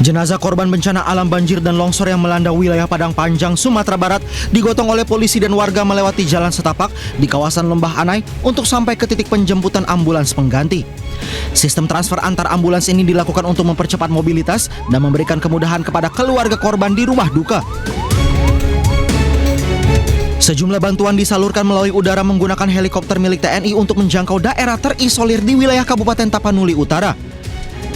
Jenazah korban bencana alam banjir dan longsor yang melanda wilayah Padang Panjang, Sumatera Barat digotong oleh polisi dan warga melewati jalan setapak di kawasan Lembah Anai untuk sampai ke titik penjemputan ambulans pengganti. Sistem transfer antar ambulans ini dilakukan untuk mempercepat mobilitas dan memberikan kemudahan kepada keluarga korban di rumah duka. Sejumlah bantuan disalurkan melalui udara menggunakan helikopter milik TNI untuk menjangkau daerah terisolir di wilayah Kabupaten Tapanuli Utara.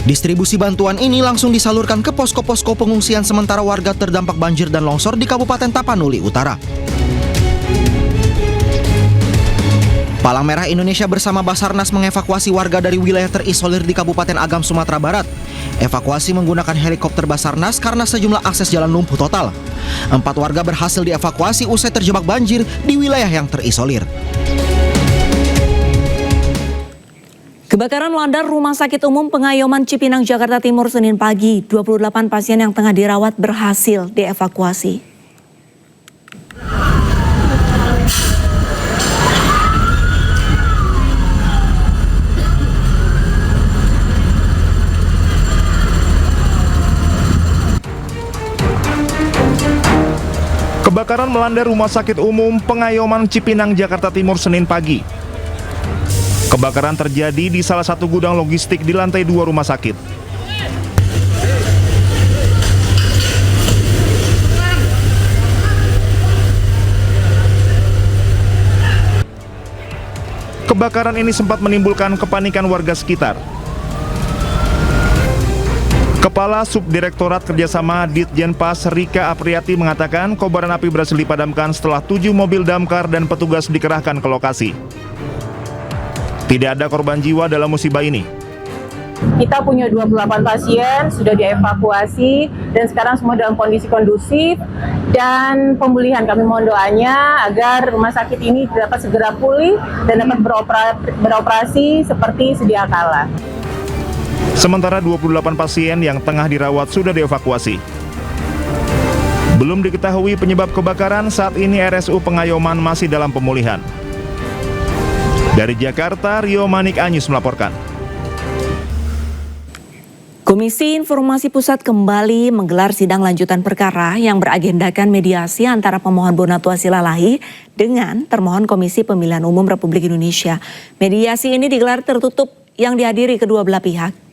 Distribusi bantuan ini langsung disalurkan ke posko-posko pengungsian sementara warga terdampak banjir dan longsor di Kabupaten Tapanuli Utara. Palang Merah Indonesia bersama Basarnas mengevakuasi warga dari wilayah terisolir di Kabupaten Agam, Sumatera Barat. Evakuasi menggunakan helikopter Basarnas karena sejumlah akses jalan lumpuh total. 4 warga berhasil dievakuasi usai terjebak banjir di wilayah yang terisolir. Kebakaran melanda Rumah Sakit Umum Pengayoman Cipinang, Jakarta Timur Senin pagi. 28 pasien yang tengah dirawat berhasil dievakuasi. Kebakaran melanda Rumah Sakit Umum Pengayoman Cipinang, Jakarta Timur Senin pagi. Kebakaran terjadi di salah satu gudang logistik di lantai 2 rumah sakit. Kebakaran ini sempat menimbulkan kepanikan warga sekitar. Kepala Subdirektorat Kerjasama Ditjenpas Rika Apriati mengatakan kobaran api berhasil dipadamkan setelah 7 mobil damkar dan petugas dikerahkan ke lokasi. Tidak ada korban jiwa dalam musibah ini. Kita punya 28 pasien, sudah dievakuasi dan sekarang semua dalam kondisi kondusif dan pemulihan. Kami mohon doanya agar rumah sakit ini dapat segera pulih dan dapat beroperasi seperti sedia kala. Sementara 28 pasien yang tengah dirawat sudah dievakuasi. Belum diketahui penyebab kebakaran, saat ini RSU Pengayoman masih dalam pemulihan. Dari Jakarta, Rio Manik Anyus melaporkan. Komisi Informasi Pusat kembali menggelar sidang lanjutan perkara yang beragendakan mediasi antara pemohon Bonatua Silalahi dengan termohon Komisi Pemilihan Umum Republik Indonesia. Mediasi ini digelar tertutup yang dihadiri kedua belah pihak.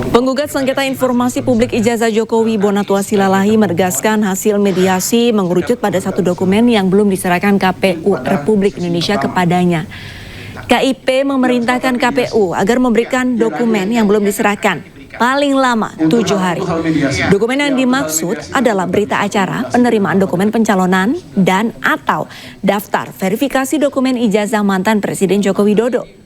Penggugat sengketa informasi publik ijazah Jokowi Bonatua Silalahi menegaskan hasil mediasi mengerucut pada satu dokumen yang belum diserahkan KPU Republik Indonesia kepadanya. KIP memerintahkan KPU agar memberikan dokumen yang belum diserahkan paling lama 7 hari. Dokumen yang dimaksud adalah berita acara penerimaan dokumen pencalonan dan atau daftar verifikasi dokumen ijazah mantan Presiden Joko Widodo.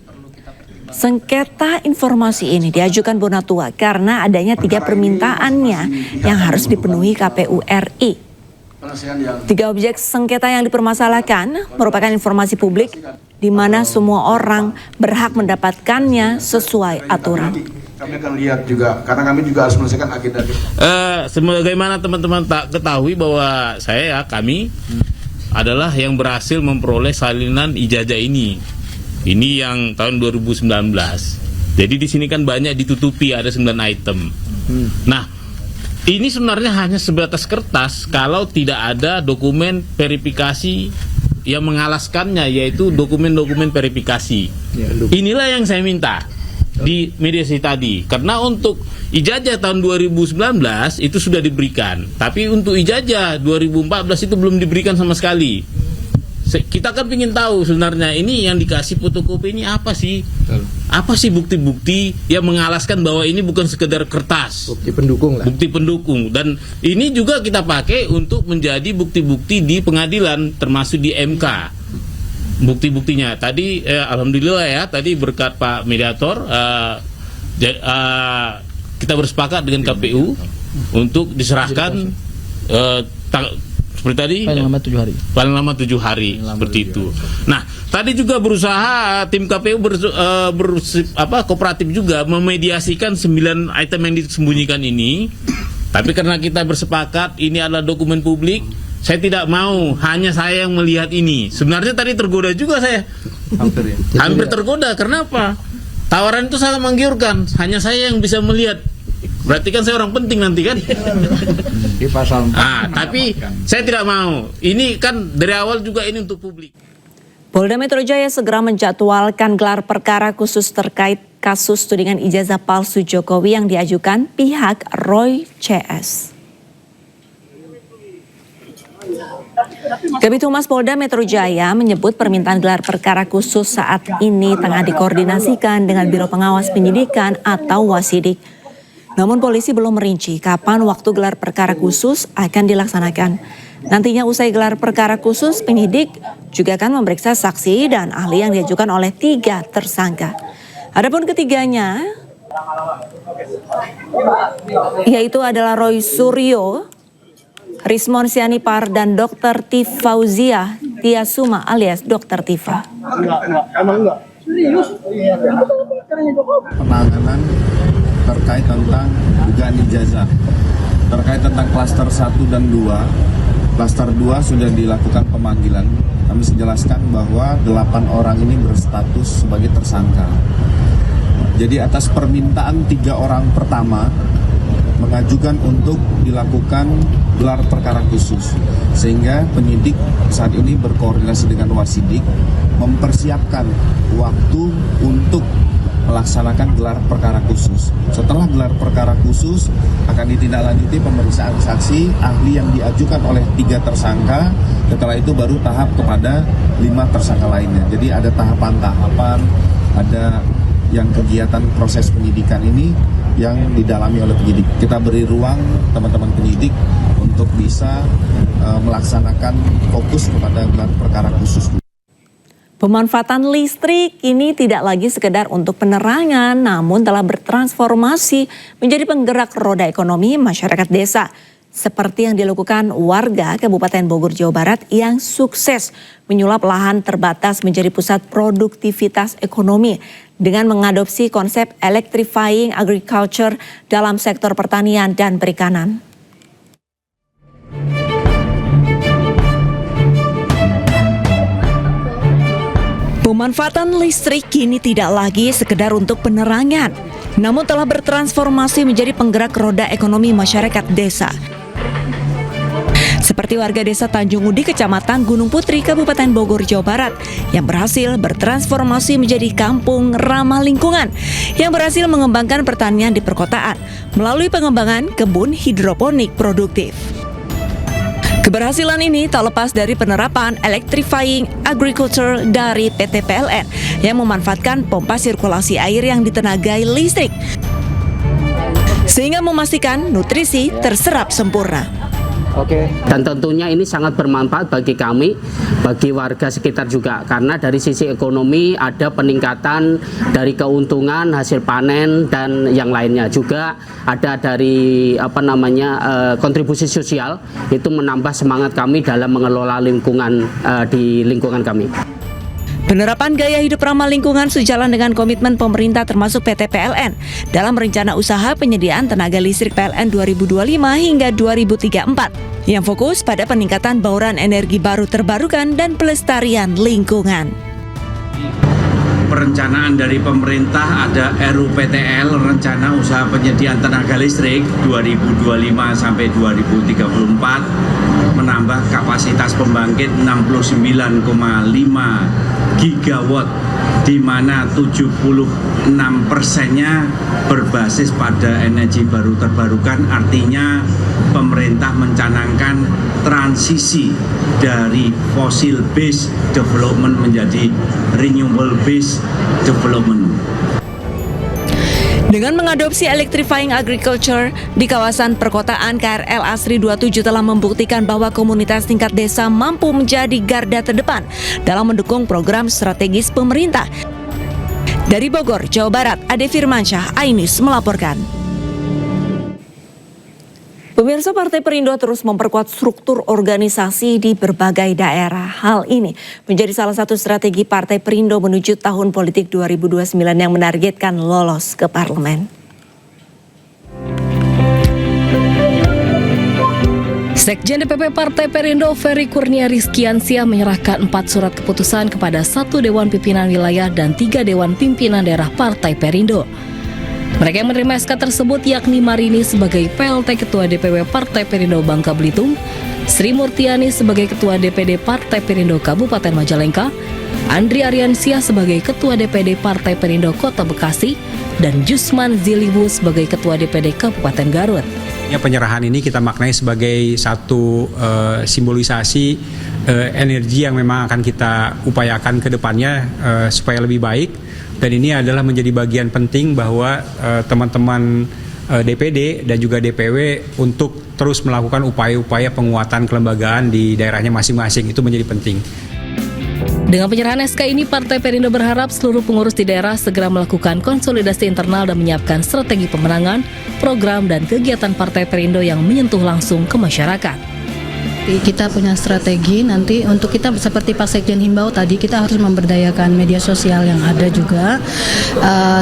Sengketa informasi ini diajukan Bonatua karena adanya 3 permintaannya yang harus dipenuhi KPU RI. 3 objek sengketa yang dipermasalahkan merupakan informasi publik di mana semua orang berhak mendapatkannya sesuai aturan. Kami akan lihat juga, karena kami juga harus menyelesaikan agenda. Sebagaimana teman-teman tak ketahui bahwa kami adalah yang berhasil memperoleh salinan ijazah ini. Ini yang tahun 2019. Jadi di sini kan banyak ditutupi, ada 9 item. Nah, ini sebenarnya hanya sebatas kertas kalau tidak ada dokumen verifikasi yang mengalaskannya, yaitu dokumen-dokumen verifikasi. Inilah yang saya minta di mediasi tadi. Karena untuk ijazah tahun 2019 itu sudah diberikan, tapi untuk ijazah 2014 itu belum diberikan sama sekali. Kita kan ingin tahu sebenarnya ini yang dikasih fotokopi ini apa sih? Apa sih bukti-bukti yang mengalaskan bahwa ini bukan sekedar kertas? Bukti pendukung lah. Bukti pendukung. Dan ini juga kita pakai untuk menjadi bukti-bukti di pengadilan, termasuk di MK. Bukti-buktinya. Tadi alhamdulillah ya, tadi berkat Pak Mediator kita bersepakat dengan KPU untuk diserahkan seperti tadi paling lama 7 hari seperti itu. Nah, tadi juga berusaha tim KPU kooperatif juga memediasikan 9 item yang disembunyikan ini. Tapi karena kita bersepakat ini adalah dokumen publik, saya tidak mau hanya saya yang melihat ini. Sebenarnya tadi tergoda juga saya. Hampir tergoda. Kenapa? Tawaran itu sangat menggiurkan, hanya saya yang bisa melihat. Berarti kan saya orang penting nanti kan? Di pasal 4. Tapi saya tidak mau. Ini kan dari awal juga ini untuk publik. Polda Metro Jaya segera menjadwalkan gelar perkara khusus terkait kasus tudingan ijazah palsu Jokowi yang diajukan pihak Roy CS. Kabid Humas Polda Metro Jaya menyebut permintaan gelar perkara khusus saat ini tengah dikoordinasikan dengan Biro Pengawas Penyidikan atau Wasidik. Namun polisi belum merinci kapan waktu gelar perkara khusus akan dilaksanakan. Nantinya usai gelar perkara khusus, penyidik juga akan memeriksa saksi dan ahli yang diajukan oleh 3 tersangka. Adapun ketiganya, yaitu adalah Roy Suryo, Rismon Sianipar, dan Dr. Tifauzia Tiasuma alias Dr. Tifa. Penanganan terkait tentang dugaan ijazah. Terkait tentang klaster 1 dan 2, klaster 2 sudah dilakukan pemanggilan. Kami jelaskan bahwa 8 orang ini berstatus sebagai tersangka. Jadi atas permintaan 3 orang pertama mengajukan untuk dilakukan gelar perkara khusus, sehingga penyidik saat ini berkoordinasi dengan Wasidik mempersiapkan waktu untuk melaksanakan gelar perkara khusus. Setelah gelar perkara khusus akan ditindaklanjuti pemeriksaan saksi ahli yang diajukan oleh 3 tersangka. Setelah itu baru tahap kepada 5 tersangka lainnya. Jadi ada tahapan-tahapan, ada yang kegiatan proses penyidikan ini yang didalami oleh penyidik. Kita beri ruang teman-teman penyidik untuk bisa melaksanakan fokus kepada gelar perkara khusus. Pemanfaatan listrik kini tidak lagi sekedar untuk penerangan, namun telah bertransformasi menjadi penggerak roda ekonomi masyarakat desa. Seperti yang dilakukan warga Kabupaten Bogor, Jawa Barat yang sukses menyulap lahan terbatas menjadi pusat produktivitas ekonomi dengan mengadopsi konsep electrifying agriculture dalam sektor pertanian dan perikanan. Pemanfaatan listrik kini tidak lagi sekedar untuk penerangan, namun telah bertransformasi menjadi penggerak roda ekonomi masyarakat desa. Seperti warga desa Tanjung Udi, Kecamatan Gunung Putri, Kabupaten Bogor, Jawa Barat, yang berhasil bertransformasi menjadi kampung ramah lingkungan, yang berhasil mengembangkan pertanian di perkotaan melalui pengembangan kebun hidroponik produktif. Keberhasilan ini tak lepas dari penerapan electrifying agriculture dari PT PLN yang memanfaatkan pompa sirkulasi air yang ditenagai listrik, sehingga memastikan nutrisi terserap sempurna. Dan tentunya ini sangat bermanfaat bagi kami, bagi warga sekitar juga, karena dari sisi ekonomi ada peningkatan dari keuntungan hasil panen dan yang lainnya, juga ada dari kontribusi sosial, itu menambah semangat kami dalam mengelola lingkungan di lingkungan kami. Penerapan gaya hidup ramah lingkungan sejalan dengan komitmen pemerintah termasuk PT PLN dalam rencana usaha penyediaan tenaga listrik PLN 2025 hingga 2034 yang fokus pada peningkatan bauran energi baru terbarukan dan pelestarian lingkungan. Perencanaan dari pemerintah ada RUPTL, Rencana Usaha Penyediaan Tenaga Listrik 2025 sampai 2034, menambah kapasitas pembangkit 69,5 gigawatt, di mana 76%-nya berbasis pada energi baru terbarukan. Artinya pemerintah mencanangkan transisi dari fossil based development menjadi renewable based development. Dengan mengadopsi electrifying agriculture di kawasan perkotaan, KRL Asri 27 telah membuktikan bahwa komunitas tingkat desa mampu menjadi garda terdepan dalam mendukung program strategis pemerintah. Dari Bogor, Jawa Barat, Ade Firmansyah, iNews melaporkan. Pemirsa, Partai Perindo terus memperkuat struktur organisasi di berbagai daerah. Hal ini menjadi salah satu strategi Partai Perindo menuju tahun politik 2029 yang menargetkan lolos ke parlemen. Sekjen DPP Partai Perindo Ferry Kurnia Rizkiansyah menyerahkan 4 surat keputusan kepada 1 Dewan Pimpinan Wilayah dan 3 Dewan Pimpinan Daerah Partai Perindo. Mereka yang menerima SK tersebut yakni Marini sebagai PLT Ketua DPW Partai Perindo Bangka Belitung, Sri Murtiani sebagai Ketua DPD Partai Perindo Kabupaten Majalengka, Andri Aryansyah sebagai Ketua DPD Partai Perindo Kota Bekasi, dan Jusman Zilibu sebagai Ketua DPD Kabupaten Garut. Penyerahan ini kita maknai sebagai satu simbolisasi energi yang memang akan kita upayakan ke depannya supaya lebih baik, dan ini adalah menjadi bagian penting bahwa teman-teman DPD dan juga DPW untuk terus melakukan upaya-upaya penguatan kelembagaan di daerahnya masing-masing, itu menjadi penting. Dengan penyerahan SK ini, Partai Perindo berharap seluruh pengurus di daerah segera melakukan konsolidasi internal dan menyiapkan strategi pemenangan, program, dan kegiatan Partai Perindo yang menyentuh langsung ke masyarakat. Kita punya strategi nanti untuk kita seperti Pak Sekjen himbau tadi, kita harus memberdayakan media sosial yang ada juga.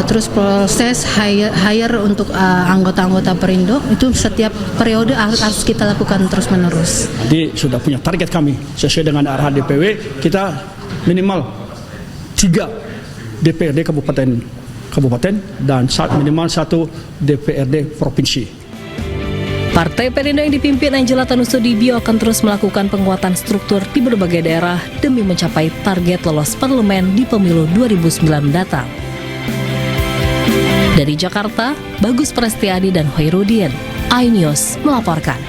Terus proses hire untuk anggota-anggota Perindo itu setiap periode harus kita lakukan terus-menerus. Jadi sudah punya target kami sesuai dengan arahan DPW, kita minimal 3 DPRD kabupaten dan minimal 1 DPRD provinsi. Partai Perindo yang dipimpin Angela Tanusudibio akan terus melakukan penguatan struktur di berbagai daerah demi mencapai target lolos parlemen di pemilu 2009 mendatang. Dari Jakarta, Bagus Prestiadi dan Hoirudin, iNews melaporkan.